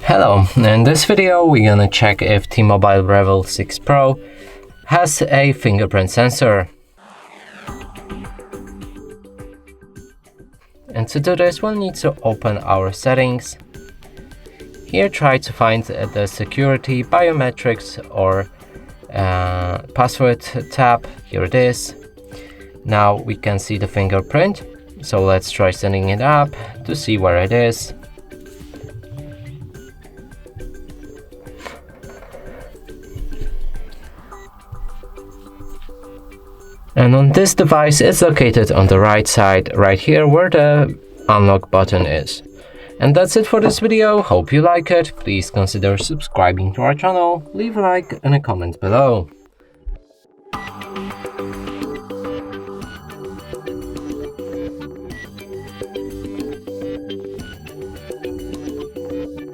Hello, in this video we're gonna check if T-MOBILE Revvl 6 Pro has a fingerprint sensor. And to do this we'll need to open our settings. Here try to find the security, biometrics or password tab. Here it is. Now we can see the fingerprint, so let's try setting it up to see where it is. And on this device, it's located on the right side, right here where the unlock button is. And that's it for this video. Hope you like it. Please consider subscribing to our channel, leave a like and a comment below.